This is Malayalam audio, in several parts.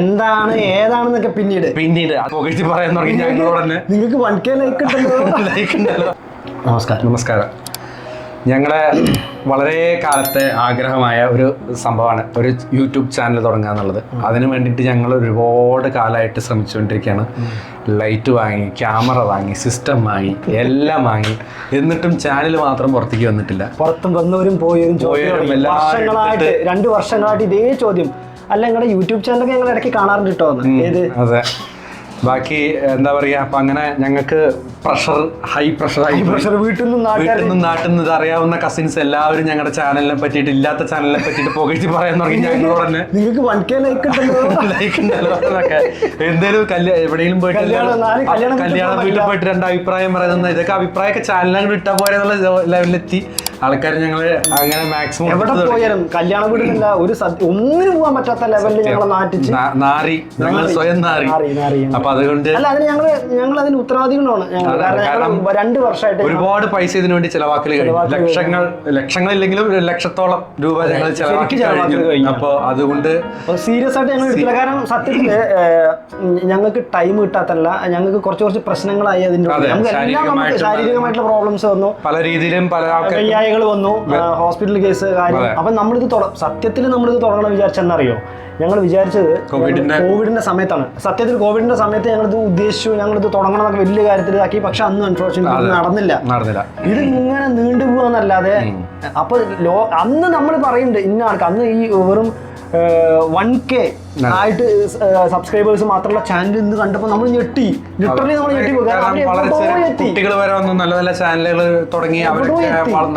എന്താണ് ഏതാണെന്നൊക്കെ പിന്നീട് പറയാൻ തുടങ്ങി. നിങ്ങൾക്ക് 1K ലൈക്ക് ഉണ്ടല്ലോ. നമസ്കാരം. ഞങ്ങളെ വളരെ കാലത്തെ ആഗ്രഹമായ ഒരു സംഭവമാണ് ഒരു യൂട്യൂബ് ചാനൽ തുടങ്ങുക എന്നുള്ളത്. അതിനു വേണ്ടിയിട്ട് ഞങ്ങൾ ഒരുപാട് കാലമായിട്ട് ശ്രമിച്ചുകൊണ്ടിരിക്കുകയാണ്. ലൈറ്റ് വാങ്ങി, ക്യാമറ വാങ്ങി, സിസ്റ്റം വാങ്ങി, എല്ലാം വാങ്ങി. എന്നിട്ടും ചാനൽ മാത്രം പുറത്തേക്ക് വന്നിട്ടില്ല. പുറത്തും വന്നവരും പോയവരും വർഷങ്ങളായിട്ട് 2 വർഷങ്ങളായിട്ട് ഇതേ ചോദ്യം. അല്ല, നിങ്ങളുടെ യൂട്യൂബ് ചാനലൊക്കെ ഞങ്ങൾ ഇടയ്ക്ക് കാണാറുണ്ട് കേട്ടോ. അതെ, ബാക്കി എന്താ പറയാ, അപ്പൊ അങ്ങനെ ഞങ്ങൾക്ക് ഹൈ പ്രഷർ വീട്ടിൽ നിന്നും നാട്ടിൽ നിന്ന് അറിയാവുന്ന കസിൻസ് എല്ലാവരും ഞങ്ങളുടെ ചാനലിനെ പറ്റിയിട്ട്, ഇല്ലാത്ത ചാനലിനെ പറ്റിയിട്ട് പുകഴ്ത്തി പറയാൻ തുടങ്ങി. ഞങ്ങളോട് തന്നെ നിങ്ങൾക്ക് 1K ലൈക്ക് ഉണ്ടല്ലോ എന്നൊക്കെ, എന്തേലും എവിടെയെങ്കിലും പോയിട്ട് കല്യാണം വീട്ടിൽ പോയിട്ട് 2 അഭിപ്രായം പറയുന്നത്, ഇതൊക്കെ അഭിപ്രായമൊക്കെ ചാനലിൽ ഇട്ടാ പോരെന്നുള്ള ലെവലിലെത്തി ആൾക്കാർ. ഞങ്ങള് അങ്ങനെ മാക്സിമം എവിടെ പോയാലും കല്യാണ വീട്ടിലല്ല ഒരു ഒന്നിനും പോകാൻ പറ്റാത്ത ലെവലിൽ ഞങ്ങളെ നാറി, ഞങ്ങൾ സ്വയം നാറി. അപ്പൊ അതുകൊണ്ട് അല്ല, അതിന് ഞങ്ങൾ അതിന് ഉത്തരവാദികളാണ്. കാരണം 2 വർഷമായിട്ട് ഒരുപാട് പൈസ ഇതിനു വേണ്ടി ചെലവാക്കൽ കഴിഞ്ഞു. ലക്ഷങ്ങളില്ലെങ്കിലും 1 ലക്ഷത്തോളം രൂപ ഞങ്ങൾ ചെലവാക്കി കഴിഞ്ഞു. അപ്പൊ അതുകൊണ്ട് സീരിയസ് ആയിട്ട് ഞങ്ങൾ എടുത്തില്ല. കാരണം സത്യത്തില് ഞങ്ങൾക്ക് ടൈം കിട്ടാത്തല്ല, ഞങ്ങൾക്ക് കുറച്ച് പ്രശ്നങ്ങളായി. അതിന്റെ ശാരീരികമായിട്ടുള്ള പ്രോബ്ലംസ് വന്നു, പല രീതിയിലും പല വയ്യായികൾ വന്നു, ഹോസ്പിറ്റൽ കേസ് കാര്യം. അപ്പൊ നമ്മളിത് സത്യത്തിൽ നമ്മളിത് തുടങ്ങണം വിചാരിച്ചെന്നറിയോ? ഞങ്ങൾ വിചാരിച്ചത് കോവിഡിന്റെ സമയത്താണ്. സത്യത്തിൽ കോവിഡിന്റെ സമയത്ത് ഞങ്ങളിത് ഉദ്ദേശിച്ചു, ഞങ്ങളിത് തുടങ്ങണം എന്നൊക്കെ വലിയ കാര്യത്തിലാക്കി. പക്ഷെ അന്ന് അൺഫോർച്യുനേറ്റ്ലി നടന്നില്ല. ഇത് ഇങ്ങനെ നീണ്ടുപോകാന്നല്ലാതെ. അപ്പൊ അന്ന് നമ്മൾ പറയുന്നുണ്ട് ഇന്ന ആൾക്ക് അന്ന് ഈ വെറും 1K ആയിട്ട് സബ്സ്ക്രൈബേഴ്സ് മാത്രമുള്ള ചാനൽ ഇന്ന് കണ്ടപ്പോൾ നമ്മൾ ഞെട്ടി. ലിറ്ററലി നമ്മൾ കുട്ടികൾ വരെ വന്നു, നല്ല നല്ല ചാനലുകൾ തുടങ്ങി, അവരൊക്കെ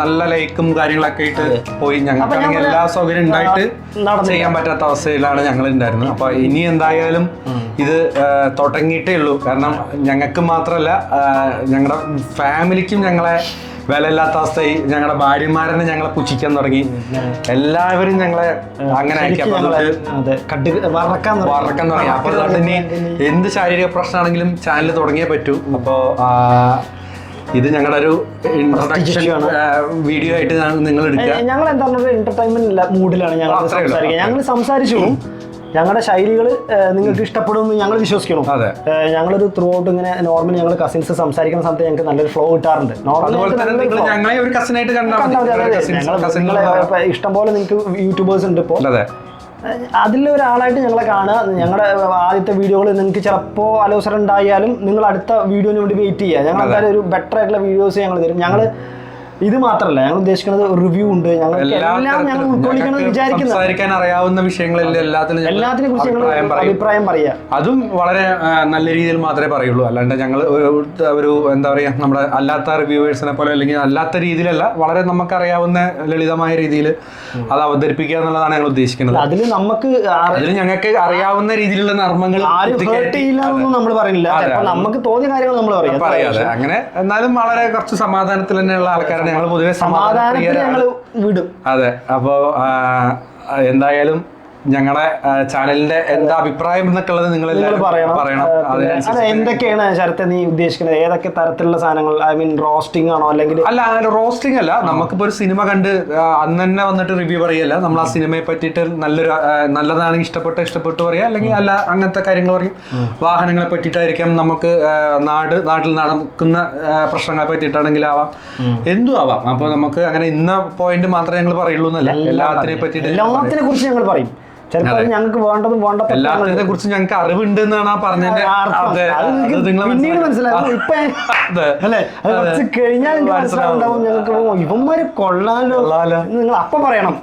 നല്ല ലൈക്കും കാര്യങ്ങളൊക്കെ ആയിട്ട് പോയി. ഞങ്ങൾക്ക് എല്ലാ സൗകര്യം ഉണ്ടായിട്ട് ചെയ്യാൻ പറ്റാത്ത അവസ്ഥയിലാണ് ഞങ്ങൾ ഉണ്ടായിരുന്നത്. അപ്പൊ ഇനി എന്തായാലും ഇത് തുടങ്ങിയിട്ടേ ഉള്ളൂ. കാരണം ഞങ്ങൾക്ക് മാത്രമല്ല, ഞങ്ങളുടെ ഫാമിലിക്കും ഞങ്ങളെ വിലയില്ലാത്ത അവസ്ഥയായി. ഞങ്ങളുടെ ഭാര്യമാരനെ ഞങ്ങളെ പുച്ഛിക്കാൻ തുടങ്ങി. എല്ലാവരും ഞങ്ങളെ അങ്ങനെ വറക്കാൻ തുടങ്ങി. അപ്പൊ അതുകൊണ്ട് ഇനി എന്ത് ശാരീരിക പ്രശ്നമാണെങ്കിലും ചാനൽ തുടങ്ങിയേ പറ്റൂ. അപ്പോ ഇത് ഞങ്ങളുടെ ഒരു ഇൻട്രൊഡക്ഷൻ വീഡിയോ ആയിട്ട് നിങ്ങൾ എടുക്കുക. ഞങ്ങൾ എന്താ എന്റർടൈൻമെന്റ് മൂഡിലാണ് ഞങ്ങൾ സംസാരിച്ചു. ഞങ്ങളുടെ ശൈലികൾ നിങ്ങൾക്ക് ഇഷ്ടപ്പെടുമെന്ന് ഞങ്ങൾ വിശ്വസിക്കണം. ഞങ്ങളൊരു ത്രൂ ഔട്ട് ഇങ്ങനെ നോർമലി ഞങ്ങൾ കസിൻസ് സംസാരിക്കുന്ന സമയത്ത് ഞങ്ങൾക്ക് നല്ലൊരു ഫ്ലോ കിട്ടാറുണ്ട്. ഇഷ്ടംപോലെ നിങ്ങൾക്ക് യൂട്യൂബേഴ്സ് ഉണ്ട് ഇപ്പോൾ. അതിലൊരാളായിട്ട് ഞങ്ങളെ കാണുക. ഞങ്ങളുടെ ആദ്യത്തെ വീഡിയോകൾ നിങ്ങൾക്ക് ചിലപ്പോൾ അലോസരം ഉണ്ടായാലും നിങ്ങൾ അടുത്ത വീഡിയോന് വേണ്ടി വെയിറ്റ് ചെയ്യുക. ഞങ്ങൾ എന്തായാലും ഒരു ബെറ്റർ ആയിട്ടുള്ള വീഡിയോസ് ഞങ്ങൾ തരും. ഞങ്ങൾ ഇത് മാത്രമല്ല, ഞങ്ങൾ ഉദ്ദേശിക്കുന്നത് റിവ്യൂ ഉണ്ട്. ഞങ്ങൾ എല്ലാം ഞങ്ങൾ ഉൾക്കൊള്ളിക്കണം വിചാരിക്കുന്നത് അറിയാവുന്ന വിഷയങ്ങളിൽ എല്ലാത്തിനെ കുറിച്ച് ഞങ്ങൾ അഭിപ്രായം പറയുക. അതും വളരെ നല്ല രീതിയിൽ മാത്രമേ പറയുള്ളൂ. അല്ലാണ്ട് ഞങ്ങൾ ഒരു എന്താ പറയാ, നമ്മുടെ അല്ലാത്ത റിവ്യൂവേഴ്സിനെ പോലെ അല്ലെങ്കിൽ അല്ലാത്ത രീതിയിലല്ല, വളരെ നമുക്കറിയാവുന്ന ലളിതമായ രീതിയിൽ അത് അവതരിപ്പിക്കുക എന്നുള്ളതാണ് ഞങ്ങൾ ഉദ്ദേശിക്കുന്നത്. അതിൽ ഞങ്ങൾക്ക് അറിയാവുന്ന രീതിയിലുള്ള നർമ്മങ്ങൾ നമ്മൾ പറയുന്നില്ല. നമുക്ക് തോന്നിയ കാര്യങ്ങൾ നമ്മൾ പറയാതെ അങ്ങനെ, എന്നാലും വളരെ കുറച്ച് സമാധാനത്തിൽ തന്നെയുള്ള ആൾക്കാരാണ് ഞങ്ങൾ പൊതുവെ. സമാധാനത്തിൽ ഞങ്ങൾ വിടും. അതെ, അപ്പോ എന്തായാലും ഞങ്ങളുടെ ചാനലിന്റെ എന്താ അഭിപ്രായം എന്നൊക്കെ ഉള്ളത് നിങ്ങൾ പറയണം. എന്തൊക്കെയാണ് ശരത്തെ നീ ഉദ്ദേശിക്കുന്നത്? ഏതൊക്കെ തരത്തിലുള്ള സാധനങ്ങൾ? ഐ മീൻ റോസ്റ്റിംഗ് ആണോ? അല്ലെങ്കിൽ അല്ല, റോസ്റ്റിംഗ് അല്ല. നമുക്കിപ്പോ ഒരു സിനിമ കണ്ട് അന്ന് തന്നെ വന്നിട്ട് റിവ്യൂ പറയല്ല. നമ്മൾ ആ സിനിമയെ പറ്റിയിട്ട് നല്ലതാണെങ്കിൽ ഇഷ്ടപ്പെട്ടു പറയാം, അല്ലെങ്കിൽ അല്ല അങ്ങനത്തെ കാര്യങ്ങൾ പറയും. വാഹനങ്ങളെ പറ്റിയിട്ടായിരിക്കാം, നമുക്ക് നാട്ടിൽ നടക്കുന്ന പ്രശ്നങ്ങളെ പറ്റിയിട്ടാണെങ്കിലും ആവാം, എന്തും ആവാം. അപ്പൊ നമുക്ക് അങ്ങനെ ഇന്ന പോയിന്റ് മാത്രമേ ഞങ്ങൾ പറയുള്ളൂ എന്നല്ല, എല്ലാത്തിനെ പറ്റിയിട്ട് എല്ലാത്തിനെ കുറിച്ച് ഞങ്ങൾ പറയും. ചിലപ്പോൾ ഞങ്ങൾക്ക് വേണ്ടതും വേണ്ടതും എല്ലാത്തിനെ കുറിച്ച് ഞങ്ങൾക്ക് അറിവുണ്ട് എന്നാണ് പറഞ്ഞത്. പിന്നീട് മനസ്സിലാവും. ഇപ്പൊ അല്ലെ, അത് കുറച്ച് കഴിഞ്ഞാൽ നിങ്ങൾക്ക് മനസ്സിലാവുണ്ടാവും. ഞങ്ങൾക്ക് ഇവന്മാര് കൊള്ളാലോ നിങ്ങൾ അപ്പൊ പറയണം.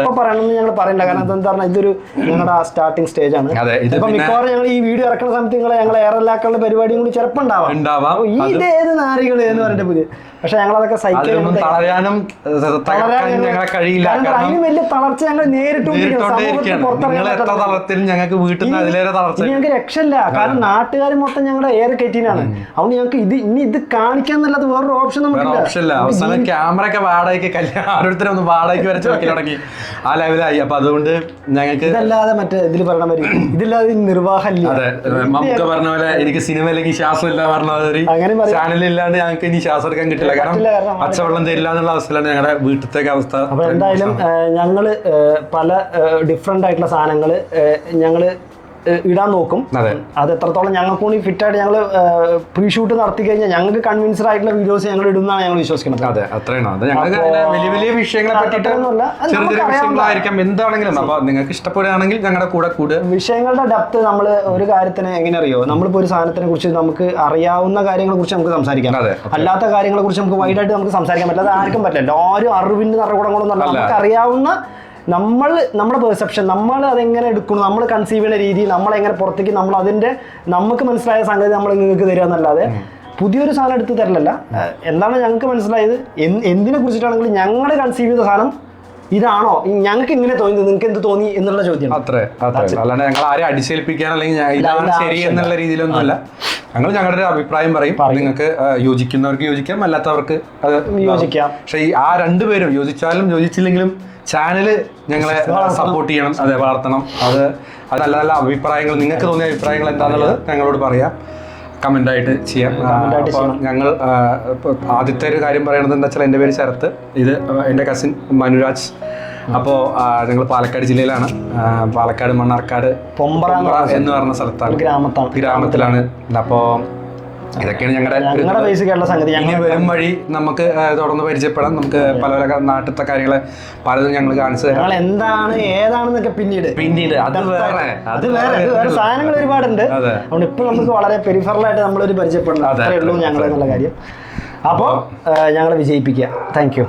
അപ്പൊ പറയണമെന്ന് ഞങ്ങൾ പറയില്ല. കാരണം അതെന്താ പറഞ്ഞാൽ ഇതൊരു ഞങ്ങളുടെ സ്റ്റാർട്ടിങ് സ്റ്റേജ് ആണ്. ഇപ്പൊ മിക്കവാറും ഞങ്ങൾ ഈ വീഡിയോ ഇറക്കുന്ന സമയത്ത് ഞങ്ങളെ എയർലാക്കാനുള്ള പരിപാടിയും കൂടി ചിലപ്പോൾ ഉണ്ടാവാം. ഇതേത് നാരികള് എന്ന് പറഞ്ഞിട്ട് പുതിയ. പക്ഷെ ഞങ്ങളതൊക്കെ സഹിക്കാനും തളരാനും കഴിയില്ല. അതിന് വലിയ തളർച്ച ഞങ്ങൾ നേരിട്ട് ഞങ്ങൾക്ക് രക്ഷയില്ല. കാരണം നാട്ടുകാർ മൊത്തം ഞങ്ങളുടെ എയർ കയറ്റിനാണ്. അതുകൊണ്ട് ഞങ്ങൾക്ക് ഇത് കാണിക്കാന്നല്ലാതെ വേറൊരു ഓപ്ഷൻ നമുക്കില്ല. അവസാനം ക്യാമറ ഒക്കെ വാടകയ്ക്ക് ഓരോരുത്തരും ഒന്ന് വാടകയ്ക്ക് വരച്ച് വെക്കി തുടങ്ങി, ആ ലെവലായി. അപ്പൊ അതുകൊണ്ട് ഞങ്ങൾക്ക് ഇതല്ലാതെ മറ്റേ ഇതിൽ പറയണ മാതിരി ഇതില്ലാതെ നിർവാഹമില്ല. അതെ, നമുക്ക് പറഞ്ഞ പോലെ എനിക്ക് സിനിമയിലേക്ക് ശ്വാസം ഇല്ല പറഞ്ഞ മാതിരി ചാനലില്ലാണ്ട് ഞങ്ങൾക്ക് ഇനി ശ്വാസം എടുക്കാൻ കിട്ടില്ല. പറ്റില്ല. കാരണം പച്ചവെള്ളം തരില്ല എന്നുള്ള അവസ്ഥയിലാണ് ഞങ്ങളുടെ വീട്ടിലത്തേക്ക് അവസ്ഥ. അപ്പൊ എന്തായാലും ഞങ്ങള് പല ഡിഫറെന്റ് ആയിട്ടുള്ള സാധനങ്ങൾ ഞങ്ങള് ഇടാൻ നോക്കും. അത് എത്രത്തോളം ഞങ്ങൾക്ക് കൂടി ഫിറ്റ് ആയിട്ട് ഞങ്ങൾ പ്രീ ഷൂട്ട് നടത്തി കഴിഞ്ഞാൽ ഞങ്ങൾക്ക് കൺവിൻസ്ഡ് ആയിട്ടുള്ള വീഡിയോസ് ഞങ്ങൾ ഇടുന്നതാണ് ഞങ്ങൾ വിശ്വസിക്കുന്നത്. അതെ, അത്രയാണ്. അത് ഞങ്ങൾക്ക് വലിയ വലിയ വിഷയങ്ങളെ പറ്റിയിട്ട് ചെറിയ ചെറിയ വിഷയങ്ങളായിരിക്കാം എന്താണെങ്കിലും. അപ്പൊ നിങ്ങൾക്ക് ഇഷ്ടപ്പെടുകയാണെങ്കിൽ ഞങ്ങളുടെ കൂടെ കൂടുക. വിഷയങ്ങളുടെ ഡെപ്ത് നമ്മൾ ഒരു കാര്യത്തിന് എങ്ങനെ അറിയോ, നമ്മളിപ്പോ ഒരു സാധനത്തിനെ കുറിച്ച് നമുക്ക് അറിയാവുന്ന കാര്യങ്ങളെ കുറിച്ച് നമുക്ക് സംസാരിക്കാം, അല്ലാത്ത കാര്യങ്ങളെ കുറിച്ച് നമുക്ക് വൈഡായിട്ട് നമുക്ക് സംസാരിക്കാൻ പറ്റില്ല. അത് ആർക്കും പറ്റില്ല. എല്ലാവരും അറിവിന്റെ നിറകുടങ്ങളൊന്നും നമുക്ക് അറിയാവുന്ന നമ്മുടെ പെർസെപ്ഷൻ, നമ്മൾ അതെങ്ങനെ എടുക്കുന്നു, നമ്മൾ കൺസീവ് ചെയ്യുന്ന രീതി, നമ്മളെങ്ങനെ പുറത്തേക്ക് നമ്മൾ അതിൻ്റെ നമുക്ക് മനസ്സിലായ സംഗതി നമ്മൾ നിങ്ങൾക്ക് തരിക എന്നല്ലാതെ പുതിയൊരു സാധനം എടുത്ത് തരില്ല. എന്താണ് ഞങ്ങൾക്ക് മനസ്സിലായത്, എന്തിനെ കുറിച്ചിട്ടാണെങ്കിലും ഞങ്ങൾ കൺസീവ് ചെയ്ത സാധനം ഇതാണോ, ഞങ്ങൾക്ക് ഇങ്ങനെ തോന്നി, നിങ്ങൾക്ക് എന്ത് തോന്നി എന്നുള്ള ചോദ്യം. അത്രേ. അല്ലാണ്ട് ഞങ്ങൾ ആരെ അടിച്ചേൽപ്പിക്കാൻ അല്ലെങ്കിൽ ഇതാണ് ശരി എന്നുള്ള രീതിയിലൊന്നുമല്ല. ഞങ്ങൾ ഞങ്ങളുടെ ഒരു അഭിപ്രായം പറയും. നിങ്ങൾക്ക് യോജിക്കുന്നവർക്ക് യോജിക്കാം, അല്ലാത്തവർക്ക് അത് യോജിക്കാം. പക്ഷെ ആ രണ്ടുപേരും യോജിച്ചാലും യോജിച്ചില്ലെങ്കിലും ചാനല് ഞങ്ങളെ സപ്പോർട്ട് ചെയ്യണം, അതെ, വളർത്തണം. അത് നല്ല നല്ല അഭിപ്രായങ്ങൾ, നിങ്ങൾക്ക് തോന്നിയ അഭിപ്രായങ്ങൾ എന്താണെന്നുള്ളത് ഞങ്ങളോട് പറയാം, കമന്റ് ആയിട്ട് ചെയ്യാം. ഞങ്ങൾ ആദ്യത്തെ ഒരു കാര്യം പറയണത് എന്താ വെച്ചാൽ, എൻ്റെ പേര് ശരത്ത്, ഇത് എൻ്റെ കസിൻ മനുരാജ്. അപ്പോൾ ഞങ്ങൾ പാലക്കാട് ജില്ലയിലാണ്, പാലക്കാട് മണ്ണാർക്കാട് പൊമ്പറ എന്ന് പറഞ്ഞ സ്ഥലത്താണ്, ഗ്രാമത്തിലാണ്. അപ്പോൾ ഇതൊക്കെയാണ് ഞങ്ങളുടെ ബേസിക് ആയിട്ടുള്ള സംഗതി. ഇനി വരും വഴി നമുക്ക് തുടർന്ന് പരിചയപ്പെടാം. നമുക്ക് പല പല നാട്ടിലത്തെ കാര്യങ്ങള് പലതും ഞങ്ങൾ കാണിച്ചു തരാം. എന്താണ് ഏതാണെന്നൊക്കെ പിന്നീട് അത് വേറെ സാധനങ്ങൾ ഒരുപാടുണ്ട്. അതുകൊണ്ട് ഇപ്പൊ നമുക്ക് വളരെ പെരിഫറലായിട്ട് നമ്മളൊരു പരിചയപ്പെടണം, അത്രേ ഉള്ളൂ ഞങ്ങൾ എന്നുള്ള കാര്യം. അപ്പോൾ ഞങ്ങളെ വിജയിപ്പിക്കുക. Thank you.